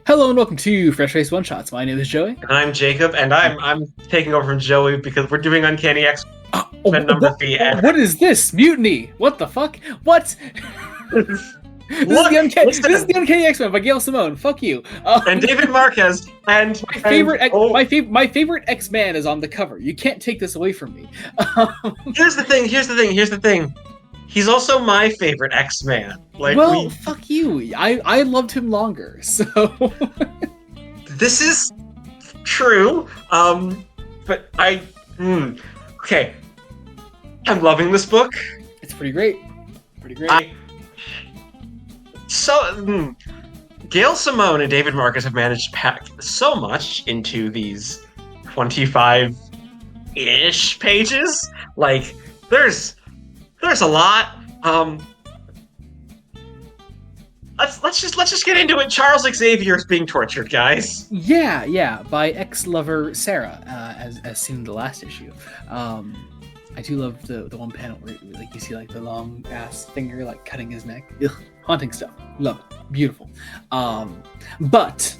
Hello and welcome to Fresh Face One Shots. My name is Joey. And I'm Jacob, and I'm taking over from Joey because we're doing Uncanny X-Men number 3. What is this? Mutiny! What the fuck? What? This is the Uncanny X-Men by Gail Simone. Fuck you. And David Marquez. And my favorite X-Man is on the cover. You can't take this away from me. Here's the thing. He's also my favorite X-Man. Fuck you. I loved him longer, so... This is true, but okay. I'm loving this book. It's pretty great. Gail Simone and David Marcus have managed to pack so much into these 25-ish pages. Like, there's a lot. Let's just get into it. Charles Xavier is being tortured, guys. Yeah, by ex-lover Sarah, as seen in the last issue. I do love the one panel where you see the long ass finger cutting his neck. Ugh, haunting stuff. Love it. Beautiful. But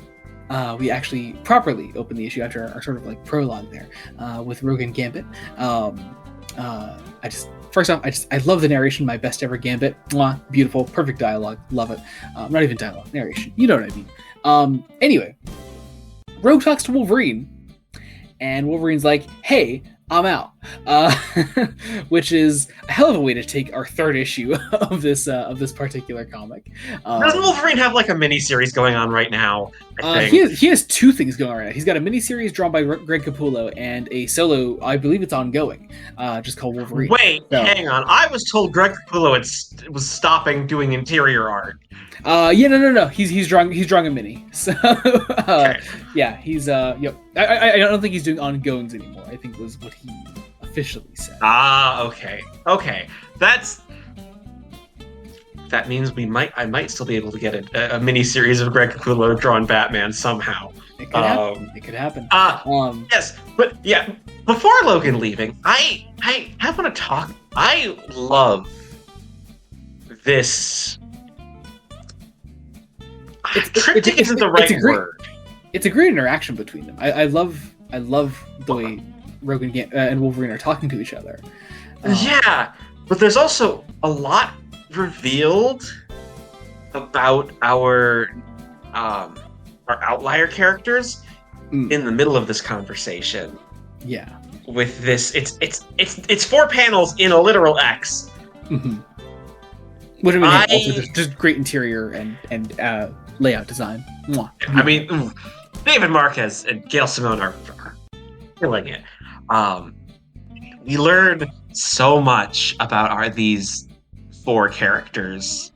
we actually properly open the issue after our sort of prologue there with Rogan Gambit. I love the narration. My best ever Gambit. Mwah, beautiful, perfect dialogue. Love it. Not even dialogue, narration. You know what I mean. Anyway, Rogue talks to Wolverine, and Wolverine's like, "Hey, I'm out," which is a hell of a way to take our third issue of this particular comic. Doesn't Wolverine have a mini-series going on right now? I think he has two things going on right now. He's got a mini-series drawn by Greg Capullo and a solo, I believe it's ongoing, just called Wolverine. Wait, hang on. I was told Greg Capullo was stopping doing interior art. No. He's drawing a mini. So okay. Yeah, he's yep. I don't think he's doing ongoings anymore. I think was what he officially said. Okay. That means I might still be able to get a mini series of Greg Capullo drawn Batman somehow. It could happen. Yes, but yeah. Before Logan leaving, I want to talk. I love this. Triptych isn't the right word. It's a great interaction between them. I love the way Rogan and Wolverine are talking to each other. Yeah, but there's also a lot revealed about our outlier characters in the middle of this conversation. Yeah. With this, it's 4 panels in a literal X. Mm-hmm. Which also just great interior and layout design. Mwah. I mean, David Marquez and Gail Simone are killing it. We learned so much about these 4 characters,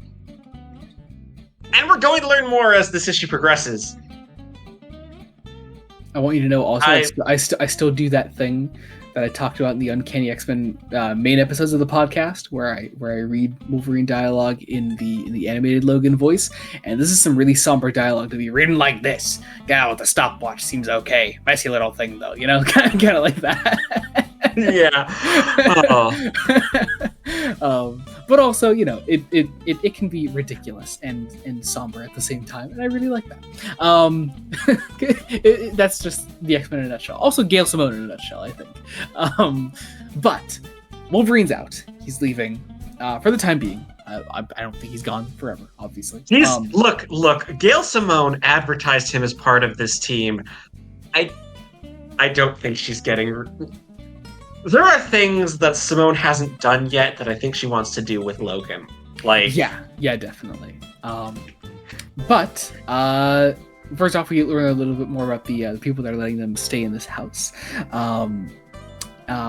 and we're going to learn more as this issue progresses. I want you to know also, I still do that thing that I talked about in the Uncanny X-Men main episodes of the podcast, where I read Wolverine dialogue in the animated Logan voice, and this is some really somber dialogue to be reading like this. Guy with the stopwatch seems okay. Messy little thing though, kind of like that. Yeah. But also, it can be ridiculous and somber at the same time, and I really like that. That's just the X-Men in a nutshell. Also, Gail Simone in a nutshell, I think. But Wolverine's out. He's leaving for the time being. I don't think he's gone forever, obviously. Look. Gail Simone advertised him as part of this team. I don't think she's getting. There are things that Simone hasn't done yet that I think she wants to do with Logan. Yeah, definitely. But first off, we learn a little bit more about the people that are letting them stay in this house.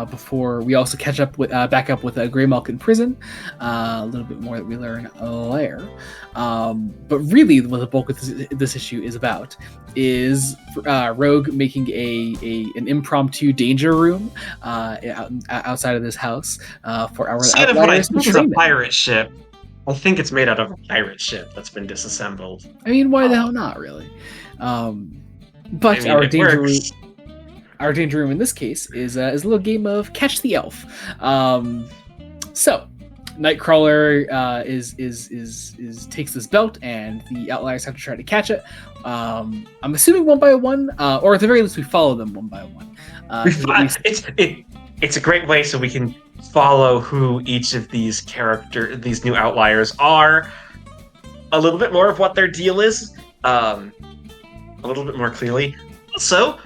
Before we also catch up with back up with Greymalk in prison, a little bit more that we learn there. But really, what the bulk of this issue is about is Rogue making an impromptu danger room outside of this house for our outliers to train a pirate ship. I think it's made out of a pirate ship that's been disassembled. I mean, why the hell not, really? But our danger room. Our danger room in this case is a little game of catch the elf. So Nightcrawler is takes this belt, and the Outliers have to try to catch it. I'm assuming one by one, or at the very least, we follow them one by one. It's a great way so we can follow who each of these new Outliers are. A little bit more of what their deal is, a little bit more clearly. Also,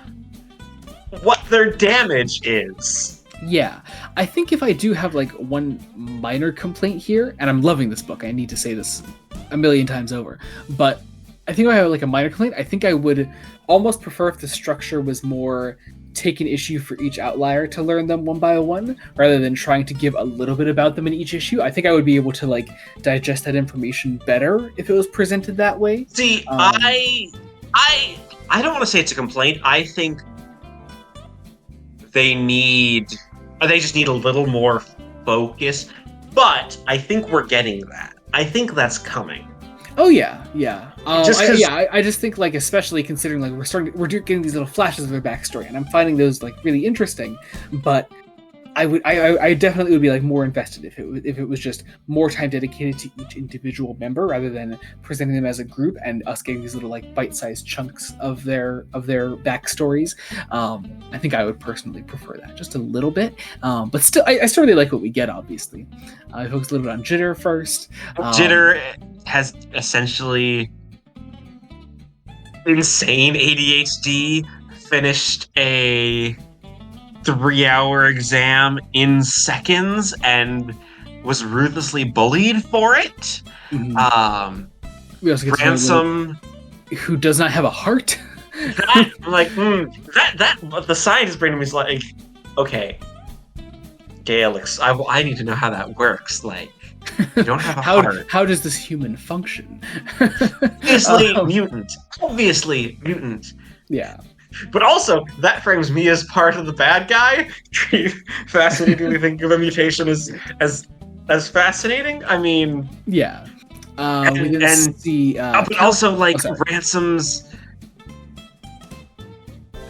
what their damage is. Yeah, I think if I do have like one minor complaint here, and I'm loving this book, I need to say this a million times over, but I think if I have like a minor complaint, I think I would almost prefer if the structure was more take an issue for each outlier to learn them one by one, rather than trying to give a little bit about them in each issue. I think I would be able to like digest that information better if it was presented that way. See, I don't want to say it's a complaint. I think they just need a little more focus, but I think we're getting that. I think that's coming. Oh yeah. I just think like, especially considering like we're getting these little flashes of their backstory, and I'm finding those like really interesting. But I definitely would be like more invested if it was just more time dedicated to each individual member rather than presenting them as a group and us getting these little like bite-sized chunks of their backstories. I think I would personally prefer that just a little bit, but still I still really like what we get. Obviously, I focus a little bit on Jitter first. Jitter has essentially insane ADHD. Finished a 3-hour exam in seconds and was ruthlessly bullied for it. Mm-hmm. We also get Ransom, who does not have a heart. I'm like, that the scientist brain is like, okay, Gale, I need to know how that works. Like, you don't have a heart. How does this human function? Obviously mutant. Yeah. But also, that frames me as part of the bad guy. Fascinating to think of a mutation as fascinating. I mean, yeah. But also, like, Ransom's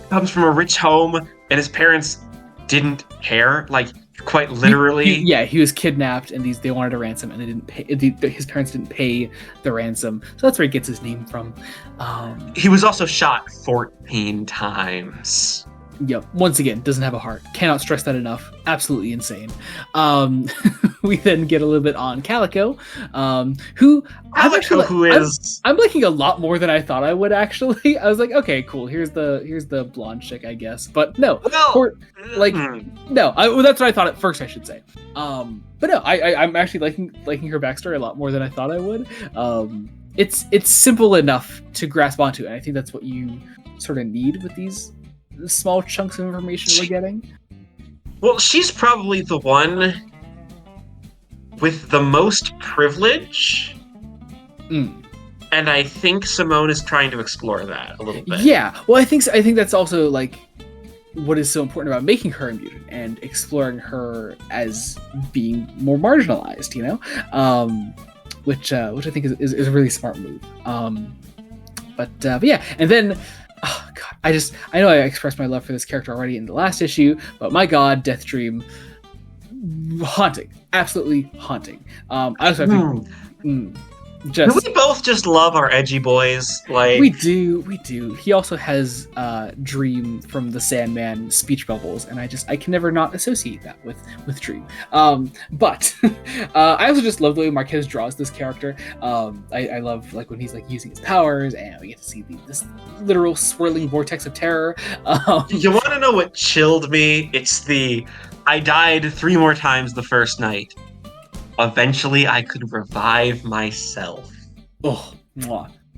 comes from a rich home, and his parents didn't care. Like, quite literally. He was kidnapped, and they wanted a ransom, and they didn't pay. His parents didn't pay the ransom, so that's where he gets his name from. He was also shot 14 times. Yep. Once again, doesn't have a heart. Cannot stress that enough. Absolutely insane. We then get a little bit on Calico, I'm liking a lot more than I thought I would. Actually, I was like, okay, cool. Here's the blonde chick, I guess. But no, no. That's what I thought at first. I should say. But no, I'm actually liking her backstory a lot more than I thought I would. It's simple enough to grasp onto, and I think that's what you sort of need with these small chunks of information we're getting. Well, she's probably the one with the most privilege. And I think Simone is trying to explore that a little bit. Yeah, well, I think that's also like what is so important about making her a mutant and exploring her as being more marginalized, you know, which I think is a really smart move. But yeah, and then. Oh God, I know I expressed my love for this character already in the last issue, but my God, Death Dream, haunting, absolutely haunting. I also think, we both just love our edgy boys. Like we do. He also has Dream from the Sandman speech bubbles, and I can never not associate that with Dream. But I also just love the way Marquez draws this character. I love like when he's like using his powers, and we get to see this literal swirling vortex of terror. You want to know what chilled me? It's I died 3 more times the first night. Eventually, I could revive myself. Oh,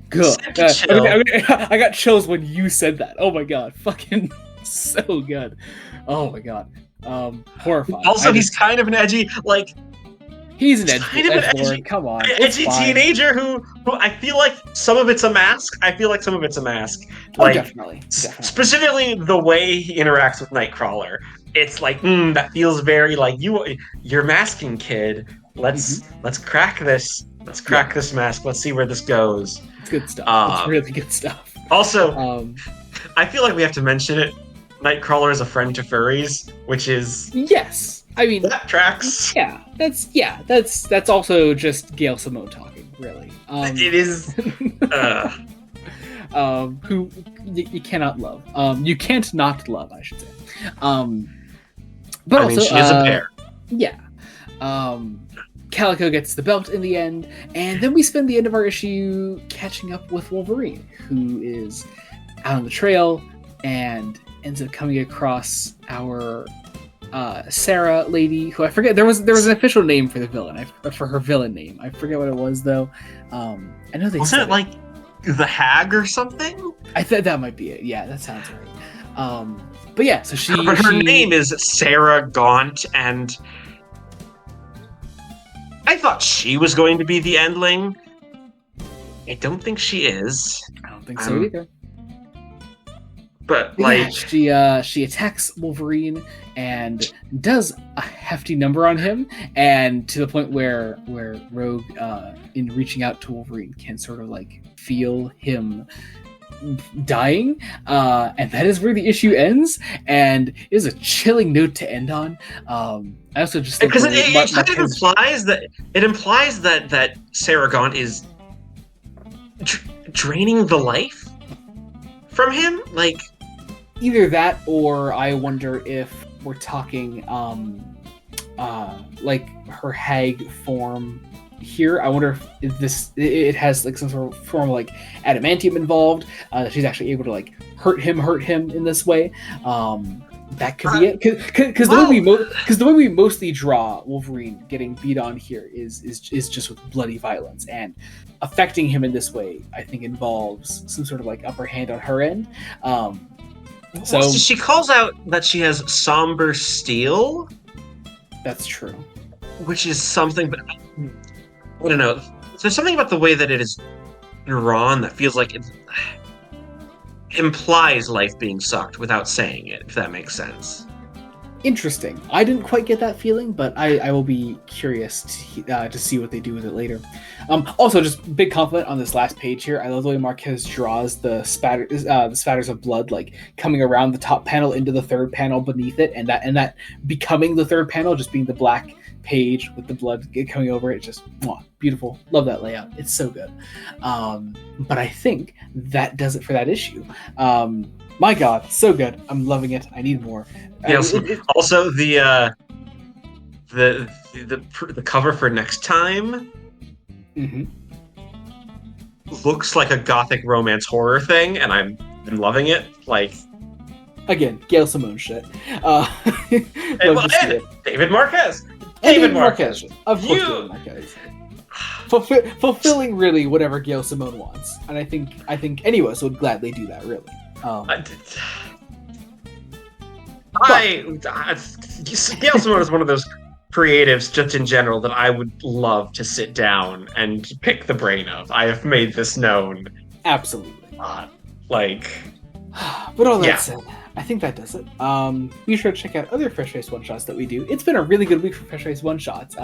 good. I got chills when you said that. Oh my God, fucking so good. Oh my God, horrifying. Also, he's kind of an edgy, like he's an edgy. Come on, edgy teenager who I feel like some of it's a mask. Like, definitely. Specifically, the way he interacts with Nightcrawler. It's like that feels very like you're masking, kid. Let's crack this. Let's crack this mask. Let's see where this goes. It's good stuff. It's really good stuff. Also, I feel like we have to mention it. Nightcrawler is a friend to furries, which is yes. I mean, that tracks. That's also just Gail Simone talking, really. It is. Who you cannot love. You can't not love, I should say. But I also, mean, she is a bear. Yeah. Calico gets the belt in the end, and then we spend the end of our issue catching up with Wolverine, who is out on the trail and ends up coming across our Sarah lady, who I forget. There was an official name for the villain, for her villain name. I forget what it was though. I know they Wasn't said it like the Hag or something? I thought that might be it. Yeah, that sounds right. But yeah, so her name is Sarah Gaunt, and I thought she was going to be the Endling. I don't think she is. I don't think so either. But yeah, she attacks Wolverine and does a hefty number on him, and to the point where Rogue, in reaching out to Wolverine, can sort of like feel him dying, and that is where the issue ends, and it is a chilling note to end on. I also just think because it implies that Sarah Gaunt is draining the life from him, like either that, or I wonder if we're talking like her hag form here. I wonder if it has like some sort of form of like adamantium involved, that she's actually able to like hurt him in this way. That could be it, because the way we mostly draw Wolverine getting beat on here is just with bloody violence, and affecting him in this way I think involves some sort of like upper hand on her end. So she calls out that she has somber steel. That's true. Which is something, but I don't know. There's something about the way that it is drawn that feels like it implies life being sucked without saying it, if that makes sense. Interesting. I didn't quite get that feeling, but I will be curious to see what they do with it later. Also, just big compliment on this last page here. I love the way Marquez draws the spatters of blood like coming around the top panel into the third panel beneath it, and that becoming the third panel, just being the black page with the blood coming over it. Just beautiful. Love that layout. It's so good. But I think that does it for that issue. My God, so good. I'm loving it. I need more. Yes. Also, the cover for next time looks like a gothic romance horror thing, and I'm loving it. Like, again, Gail Simone shit. David Marquez. David Marquez. Of course, David Marquez. Fulfilling really whatever Gail Simone wants, and I think any of us would gladly do that. Really. Gail Simone is one of those creatives, just in general, that I would love to sit down and pick the brain of. I have made this known. Absolutely. But all that said, I think that does it. Be sure to check out other Fresh Face one-shots that we do. It's been a really good week for Fresh Face one-shots.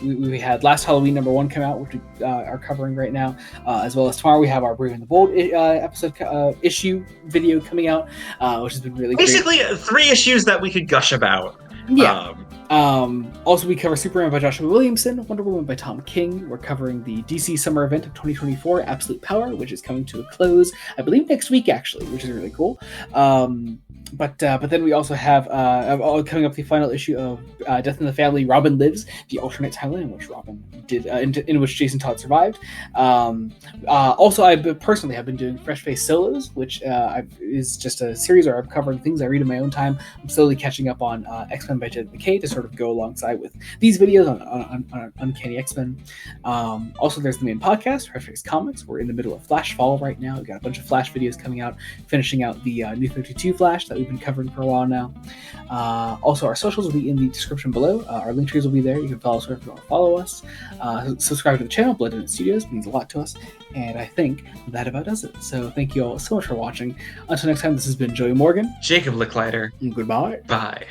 We had Last Halloween #1 come out, which we are covering right now, as well as tomorrow we have our Brave and the Bold episode issue video coming out, which has been really basically great. 3 issues that we could gush about. Yeah. Also, we cover Superman by Joshua Williamson, Wonder Woman by Tom King. We're covering the DC Summer Event of 2024, Absolute Power, which is coming to a close, I believe, next week, actually, which is really cool. But then we also have coming up the final issue of Death in the Family, Robin Lives, the alternate timeline in which Robin did, in which Jason Todd survived. Also, I personally have been doing Fresh Face Solos, which is just a series where I'm covering things I read in my own time. I'm slowly catching up on X-Men by Jed McKay to sort of go alongside with these videos on Uncanny X-Men. Also, there's the main podcast, Fresh Face Comics. We're in the middle of Flash Fall right now. We've got a bunch of Flash videos coming out, finishing out the New 52 Flash that we've been covering for a while now. Also, our socials will be in the description below. Our link trees will be there. You can follow us wherever you want to follow us. Subscribe to the channel. Blood in Studios means a lot to us, and I think that about does it. So thank you all so much for watching. Until next time, this has been Joey Morgan, Jacob Licklider. Goodbye. Bye.